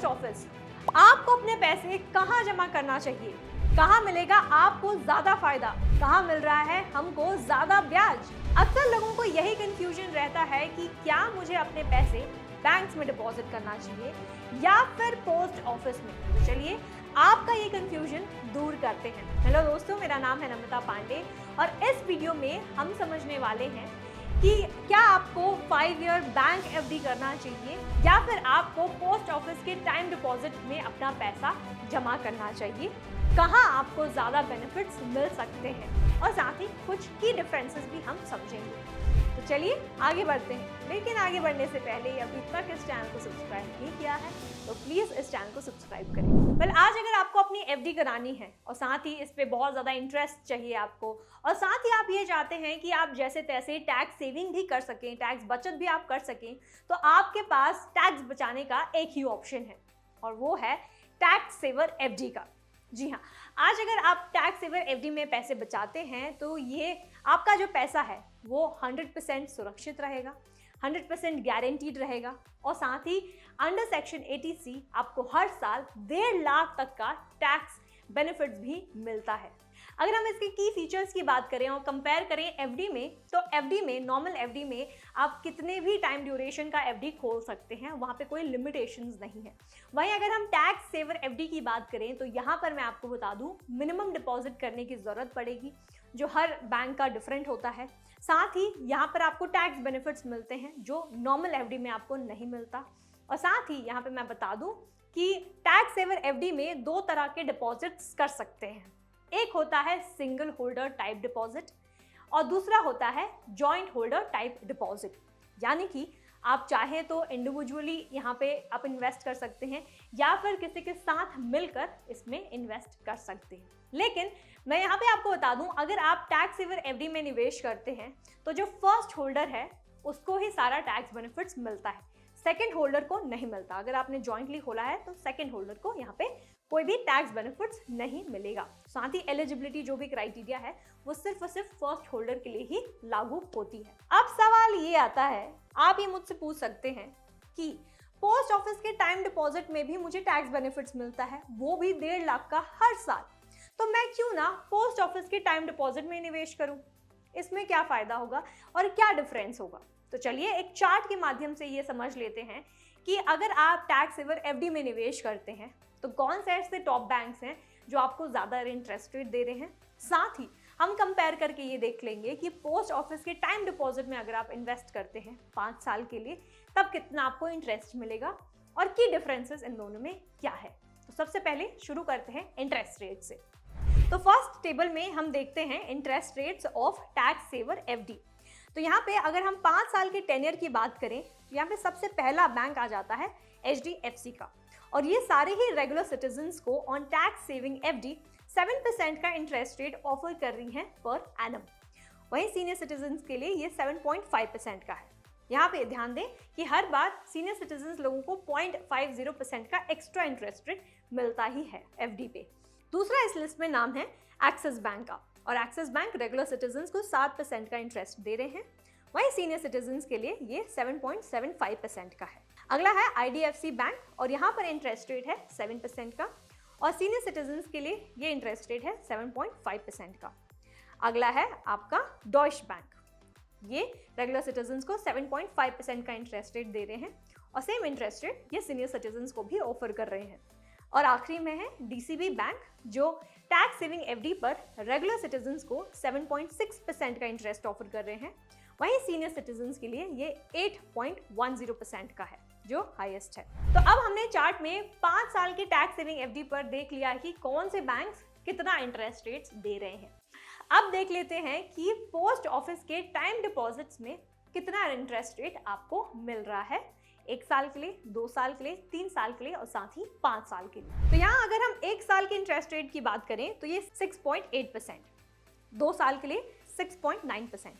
Post office. आपको अपने पैसे कहाँ जमा करना चाहिए, कहाँ मिलेगा आपको ज्यादा फायदा, कहाँ मिल रहा है हमको ज्यादा ब्याज। अक्सर लोगों को यही कंफ्यूजन रहता है कि क्या मुझे अपने पैसे बैंक्स में डिपॉजिट करना चाहिए या फिर पोस्ट ऑफिस में। तो चलिए आपका ये कंफ्यूजन दूर करते हैं। हेलो दोस्तों, मेरा नाम है नमिता पांडे और इस वीडियो में हम समझने वाले हैं कि क्या आपको 5 ईयर बैंक एफडी करना चाहिए या फिर आपको पोस्ट ऑफिस के टाइम डिपॉजिट में अपना पैसा जमा करना चाहिए, कहां आपको ज्यादा बेनिफिट्स मिल सकते हैं और साथ ही कुछ की डिफरेंसेस भी हम समझेंगे। तो चलिए आगे बढ़ते हैं, लेकिन आगे बढ़ने से पहले अभी तक इस चैनल को सब्सक्राइब नहीं किया है तो प्लीज इस चैनल को सब्सक्राइब करें। वेल, आज अगर आपको अपनी एफडी करानी है और साथ ही इस पे बहुत ज्यादा इंटरेस्ट चाहिए आपको और साथ ही आप ये चाहते हैं कि आप जैसे तैसे टैक्स सेविंग भी कर सकें, टैक्स बचत भी आप कर सकें, तो आपके पास टैक्स बचाने का एक ही ऑप्शन है और वो है टैक्स सेवर एफडी का। जी हाँ, आज अगर आप टैक्स सेवर एफडी में पैसे बचाते हैं तो ये आपका जो पैसा है वो 100% सुरक्षित रहेगा, 100% गारंटीड रहेगा और साथ ही अंडर सेक्शन 80C आपको हर साल 1.5 लाख तक का टैक्स बेनिफिट्स भी मिलता है। अगर हम इसके की फीचर्स की बात करें और कंपेयर करें एफडी में, तो एफडी में, नॉर्मल एफडी में आप कितने भी टाइम ड्यूरेशन का एफडी खोल सकते हैं, वहाँ पे कोई लिमिटेशंस नहीं है। वहीं अगर हम टैक्स सेवर एफडी की बात करें तो यहाँ पर मैं आपको बता दूँ मिनिमम डिपॉजिट करने की ज़रूरत पड़ेगी, जो हर बैंक का डिफरेंट होता है। साथ ही यहाँ पर आपको टैक्स बेनिफिट्स मिलते हैं जो नॉर्मल एफडी में आपको नहीं मिलता। और साथ ही यहाँ पे मैं बता दूँ कि टैक्स सेवर एफडी में 2 तरह के डिपॉजिट्स कर सकते हैं। एक होता है सिंगल होल्डर टाइप डिपॉजिट और दूसरा होता है जॉइंट होल्डर टाइप डिपॉजिट। यानी कि आप चाहे तो इंडिविजुअली यहाँ पे आप इन्वेस्ट कर सकते हैं या फिर किसी के साथ मिलकर इसमें इन्वेस्ट कर सकते हैं। लेकिन मैं यहाँ पे आपको बता दूं, अगर आप टैक्स सेवर एफडी में निवेश करते हैं तो जो फर्स्ट होल्डर है उसको ही सारा टैक्स बेनिफिट्स मिलता है, सेकंड होल्डर को नहीं मिलता। अगर आपने जॉइंटली खोला है तो सेकंड होल्डर को यहाँ पे कोई भी टैक्स बेनिफिट्स नहीं मिलेगा। साथ ही एलिजिबिलिटी जो भी क्राइटेरिया है वो सिर्फ और सिर्फ फर्स्ट होल्डर के लिए ही लागू होती है। अब सवाल ये आता है, आप ये मुझसे पूछ सकते हैं कि पोस्ट ऑफिस के टाइम डिपॉजिट में भी मुझे टैक्स बेनिफिट्स मिलता है, वो भी 1.5 लाख का हर साल, तो मैं क्यों ना पोस्ट ऑफिस के टाइम डिपॉजिट में निवेश करूं, इसमें क्या फायदा होगा और क्या डिफरेंस होगा। तो चलिए एक चार्ट के माध्यम से ये समझ लेते हैं कि अगर आप टैक्स सेवर एफडी में निवेश करते हैं तो कौन से ऐसे टॉप बैंक्स हैं जो आपको ज़्यादा इंटरेस्ट रेट दे रहे हैं। साथ ही हम कंपेयर करके ये देख लेंगे कि पोस्ट ऑफिस के टाइम डिपॉजिट में अगर आप इन्वेस्ट करते हैं 5 साल के लिए तब कितना आपको इंटरेस्ट मिलेगा और की डिफरेंसेस इन दोनों में क्या है। तो सबसे पहले शुरू करते हैं इंटरेस्ट रेट से। तो फर्स्ट टेबल में हम देखते हैं interest rates of tax saver FD. तो यहाँ पे अगर हम 5 साल के टेन्योर की बात करें तो यहाँ पे सबसे पहला बैंक आ जाता है HDFC का और ये सारे ही रेगुलर सिटीजन्स को ऑन टैक्स सेविंग एफडी 7% का इंटरेस्ट रेट ऑफर कर रही हैं पर एनम। वहीं सीनियर सिटीजन्स के लिए ये 7.5% का है। यहाँ पे ध्यान दें कि हर बार सीनियर सिटीजन्स लोगों को 0.50% का एक्स्ट्रा इंटरेस्ट रेट मिलता ही है एफडी पे। दूसरा इस लिस्ट में नाम है एक्सिस बैंक का और एक्सिस बैंक रेगुलर सिटीजन्स को 7% का इंटरेस्ट दे रहे हैं। वहीं सीनियर सिटीजन्स के लिए ये 7.75% का है। अगला है IDFC बैंक और यहाँ पर इंटरेस्ट रेट है 7% का और सीनियर सिटीजन्स के लिए ये इंटरेस्ट रेट है 7.5% का। अगला है आपका डॉइश बैंक, ये रेगुलर सिटीजन्स को 7.5% का इंटरेस्ट रेट दे रहे हैं और सेम इंटरेस्ट रेट ये सीनियर सिटीजन्स को भी ऑफर कर रहे हैं। और आखिरी में है DCB बैंक जो टैक्स सेविंग एफडी पर रेगुलर सिटीजन्स को 7.6% का इंटरेस्ट ऑफर कर रहे हैं। वहीं सीनियर सिटीजन्स के लिए ये 8.10% का है जो हाईएस्ट है। तो अब हमने चार्ट में 5 साल के टैक्स सेविंग एफडी पर देख लिया कि कौन से बैंक्स कितना इंटरेस्ट रेट्स दे रहे हैं। अब देख लेते हैं कि पोस्ट ऑफिस के टाइम डिपॉजिट्स में कितना इंटरेस्ट रेट आपको मिल रहा है, 1 साल के लिए, 2 साल के लिए, 3 साल के लिए और साथ ही 5 साल के लिए। तो यहाँ अगर हम 1 साल के इंटरेस्ट रेट की बात करें तो ये 6.8%, 2 साल के लिए 6.9%,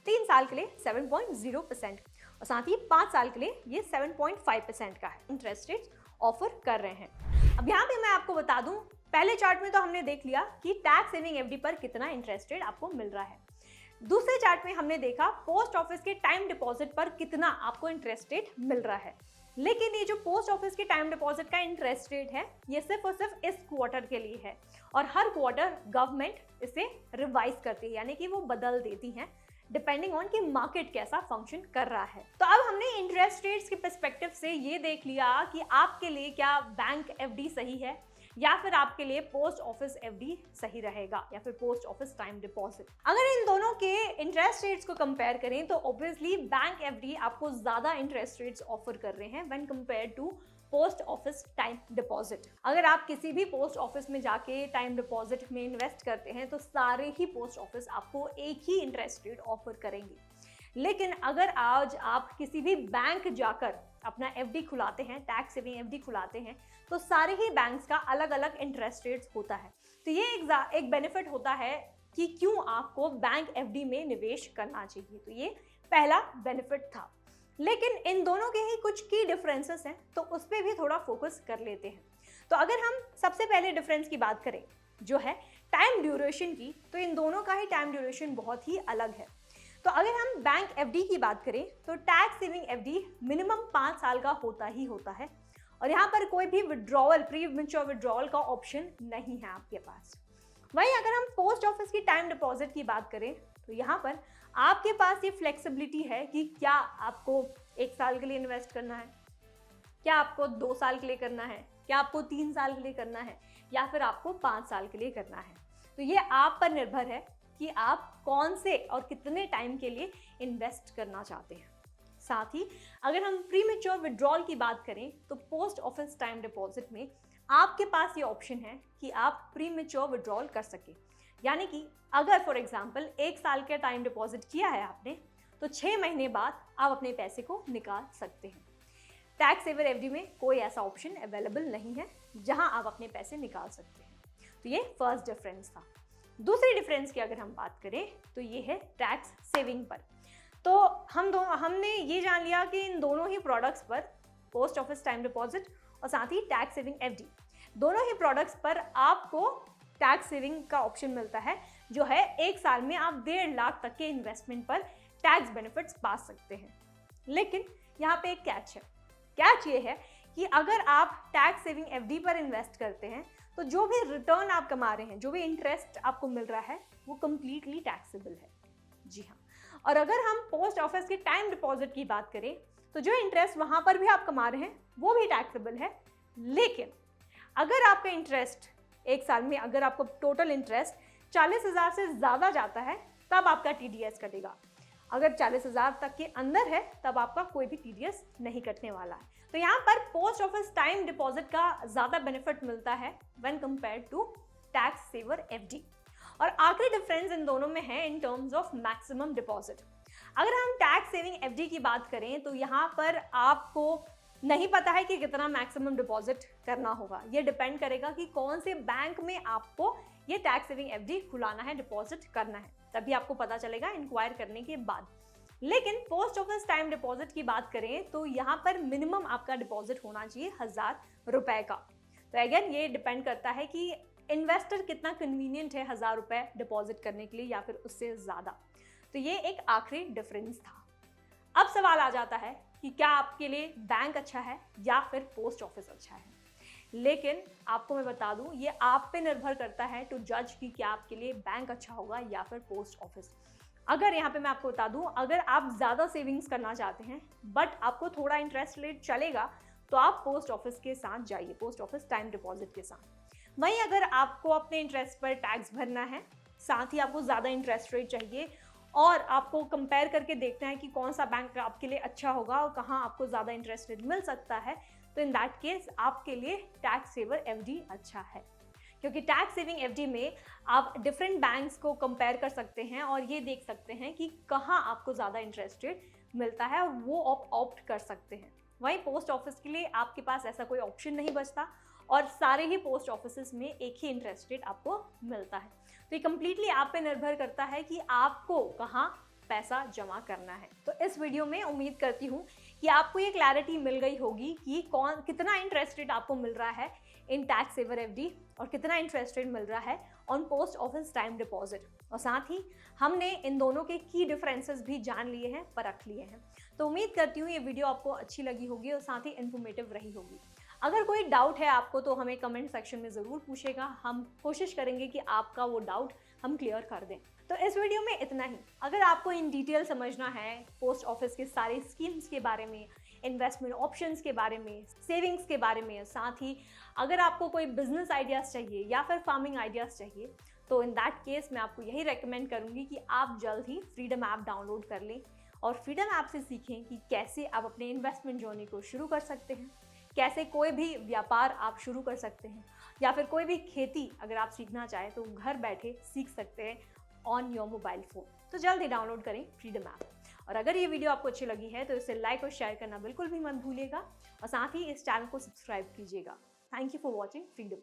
3 साल के लिए 7.0% और साथ ही 5 साल के लिए ये 7.5% का इंटरेस्ट रेट ऑफर कर रहे हैं। अब यहाँ पे मैं आपको बता दूं, पहले चार्ट में तो हमने देख लिया कि टैक्स सेविंग एफडी पर कितना इंटरेस्ट रेट आपको मिल रहा है। दूसरे चार्ट में हमने देखा पोस्ट ऑफिस के टाइम डिपॉजिट पर कितना आपको इंटरेस्ट रेट मिल रहा है। लेकिन ये जो पोस्ट ऑफिस की टाइम डिपॉजिट का इंटरेस्ट रेट है ये सिर्फ और सिर्फ इस क्वार्टर के लिए है और हर क्वार्टर गवर्नमेंट इसे रिवाइज करती है, यानी कि वो बदल देती है डिपेंडिंग ऑन कि मार्केट कैसा फंक्शन कर रहा है। तो अब हमने इंटरेस्ट रेट्स के पर्सपेक्टिव से ये देख लिया कि आपके लिए क्या बैंक एफडी सही है या फिर आपके लिए पोस्ट ऑफिस एफडी सही रहेगा या फिर पोस्ट ऑफिस टाइम डिपॉजिट। अगर इन दोनों के इंटरेस्ट रेट्स को कंपेयर करें तो ऑब्वियसली बैंक एफडी आपको ज्यादा इंटरेस्ट रेट्स ऑफर कर रहे हैं when compare to post office time deposit. अगर आप किसी भी पोस्ट ऑफिस में जाके टाइम डिपॉजिट में इन्वेस्ट करते हैं तो सारे ही पोस्ट ऑफिस आपको एक ही इंटरेस्ट रेट ऑफर करेंगे, लेकिन अगर आज आप किसी भी बैंक जाकर अपना एफडी खुलाते हैं, टैक्स सेविंग एफडी खुलाते हैं, तो सारे ही बैंक्स का अलग अलग इंटरेस्ट रेट्स होता है। तो ये एक बेनिफिट होता है कि क्यों आपको बैंक एफडी में निवेश करना चाहिए। तो ये पहला बेनिफिट था, लेकिन इन दोनों के ही कुछ की डिफरेंसेस हैं तो उस पर भी थोड़ा फोकस कर लेते हैं। तो अगर हम सबसे पहले डिफरेंस की बात करें जो है टाइम ड्यूरेशन की, तो इन दोनों का ही टाइम ड्यूरेशन बहुत ही अलग है। तो अगर हम बैंक एफडी की बात करें तो टैक्स सेविंग एफडी मिनिमम 5 साल का होता ही होता है और यहाँ पर कोई भी विड्रॉवल, प्री मैच्योर विड्रॉवल का ऑप्शन नहीं है आपके पास। वहीं अगर हम पोस्ट ऑफिस की टाइम डिपॉजिट की बात करें तो यहाँ पर आपके पास ये फ्लेक्सिबिलिटी है कि क्या आपको 1 साल के लिए इन्वेस्ट करना है, क्या आपको 2 साल के लिए करना है, क्या आपको 3 साल के लिए करना है या फिर आपको 5 साल के लिए करना है। तो ये आप पर निर्भर है कि आप कौन से और कितने टाइम के लिए इन्वेस्ट करना चाहते हैं। साथ ही अगर हम प्री मैच्योर विड्रॉल की बात करें तो पोस्ट ऑफिस टाइम डिपॉजिट में आपके पास ये ऑप्शन है कि आप प्री मैच्योर विड्रॉल कर सके, यानी कि अगर फॉर एग्जांपल 1 साल का टाइम डिपॉजिट किया है आपने तो 6 महीने बाद आप अपने पैसे को निकाल सकते हैं। टैक्स सेवर एफडी में कोई ऐसा ऑप्शन अवेलेबल नहीं है जहां आप अपने पैसे निकाल सकते हैं। तो ये फर्स्ट डिफरेंस था। दूसरी डिफरेंस की अगर हम बात करें तो ये है टैक्स सेविंग पर। तो हमने ये जान लिया कि इन दोनों ही प्रोडक्ट्स पर, पोस्ट ऑफिस टाइम डिपॉजिट और साथ ही टैक्स सेविंग एफडी, दोनों ही प्रोडक्ट्स पर आपको टैक्स सेविंग का ऑप्शन मिलता है जो है 1 साल में आप 1.5 लाख तक के इन्वेस्टमेंट पर टैक्स बेनिफिट्स पा सकते हैं। लेकिन यहाँ पे एक कैच है। कैच ये है कि अगर आप टैक्स सेविंग एफडी पर इन्वेस्ट करते हैं तो जो भी रिटर्न आप कमा रहे हैं, जो भी इंटरेस्ट आपको मिल रहा है वो कंप्लीटली टैक्सेबल है। जी हाँ। और अगर हम पोस्ट ऑफिस के टाइम डिपॉजिट की बात करें तो जो इंटरेस्ट वहां पर भी आप कमा रहे हैं वो भी टैक्सेबल है, लेकिन अगर आपका इंटरेस्ट 1 साल में, अगर आपको टोटल इंटरेस्ट 40,000 से ज़्यादा जाता है तब आपका टीडीएस कटेगा। अगर 40,000 तक के अंदर है तब आपका कोई भी टीडीएस नहीं कटने वाला है। तो यहाँ पर पोस्ट ऑफिस टाइम डिपॉजिट का ज़्यादा बेनिफिट मिलता है when compared to tax saver FD. और आखिरी डिफरेंस इन दोनों में है in terms of maximum deposit. अगर हम टैक्स सेविंग एफडी की बात करें तो यहाँ पर आपको नहीं पता है कि कितना मैक्सिमम डिपॉजिट करना होगा। ये डिपेंड करेगा कि कौन से बैंक में आपको ये टैक्स सेविंग एफडी खुलाना है, डिपॉजिट करना है, तभी आपको पता चलेगा इंक्वायर करने के बाद। लेकिन पोस्ट ऑफिस टाइम डिपॉजिट की बात करें तो यहाँ पर मिनिमम आपका डिपॉजिट होना चाहिए 1,000 रुपए का। तो अगेन ये डिपेंड करता है कि इन्वेस्टर कितना कन्वीनियंट है 1,000 रुपए डिपॉजिट करने के लिए या फिर उससे ज़्यादा। तो ये एक आखिरी डिफरेंस था। अब सवाल आ जाता है कि क्या आपके लिए बैंक अच्छा है या फिर पोस्ट ऑफिस अच्छा है। लेकिन आपको मैं बता दूं, ये आप पे निर्भर करता है टू जज कि क्या आपके लिए बैंक अच्छा होगा या फिर पोस्ट ऑफिस। अगर यहाँ पे मैं आपको बता दूं, अगर आप ज़्यादा सेविंग्स करना चाहते हैं बट आपको थोड़ा इंटरेस्ट रेट चलेगा तो आप पोस्ट ऑफिस के साथ जाइए, पोस्ट ऑफिस टाइम डिपॉजिट के साथ। वहीं अगर आपको अपने इंटरेस्ट पर टैक्स भरना है, साथ ही आपको ज़्यादा इंटरेस्ट रेट चाहिए और आपको कंपेयर करके देखना है कि कौन सा बैंक आपके लिए अच्छा होगा और कहाँ आपको ज़्यादा इंटरेस्ट रेट मिल सकता है, तो इन दैट केस आपके लिए टैक्स सेवर एफडी अच्छा है। क्योंकि टैक्स सेविंग एफडी में आप डिफरेंट बैंक्स को कंपेयर कर सकते हैं और ये देख सकते हैं कि कहाँ आपको ज़्यादा इंटरेस्ट रेट मिलता है और वो आप ऑप्ट कर सकते हैं। वहीं पोस्ट ऑफिस के लिए आपके पास ऐसा कोई ऑप्शन नहीं बचता और सारे ही पोस्ट ऑफिस में एक ही इंटरेस्ट रेट आपको मिलता है। तो ये कम्प्लीटली आप पे निर्भर करता है कि आपको कहाँ पैसा जमा करना है। तो इस वीडियो में उम्मीद करती हूँ कि आपको ये क्लैरिटी मिल गई होगी कि कितना इंटरेस्ट रेट आपको मिल रहा है इन टैक्स सेवर एफडी और कितना इंटरेस्ट रेट मिल रहा है on post office time deposit. और साथ ही हमने इन दोनों के की डिफरेंसेस भी जान लिए हैं, परख लिए हैं। तो उम्मीद करती हूँ ये वीडियो आपको अच्छी लगी होगी और साथ ही इन्फॉर्मेटिव रही होगी। अगर कोई डाउट है आपको तो हमें कमेंट सेक्शन में ज़रूर पूछेगा, हम कोशिश करेंगे कि आपका वो डाउट हम क्लियर कर दें। तो इस वीडियो में इतना ही। अगर आपको इन डिटेल समझना है पोस्ट ऑफिस के सारे स्कीम्स के बारे में, इन्वेस्टमेंट ऑप्शंस के बारे में, सेविंग्स के बारे में, साथ ही अगर आपको कोई बिजनेस आइडियाज़ चाहिए या फिर फार्मिंग आइडियाज़ चाहिए, तो इन दैट केस मैं आपको यही रेकमेंड करूँगी कि आप जल्द ही फ्रीडम ऐप डाउनलोड कर लें और फ्रीडम ऐप से सीखें कि कैसे आप अपने इन्वेस्टमेंट जर्नी को शुरू कर सकते हैं, कैसे कोई भी व्यापार आप शुरू कर सकते हैं, या फिर कोई भी खेती अगर आप सीखना चाहें तो घर बैठे सीख सकते हैं ऑन योर मोबाइल फ़ोन। तो जल्द ही डाउनलोड करें फ्रीडम ऐप। और अगर ये वीडियो आपको अच्छी लगी है तो इसे लाइक और शेयर करना बिल्कुल भी मत भूलिएगा और साथ ही इस चैनल को सब्सक्राइब कीजिएगा। Thank you for watching freedom.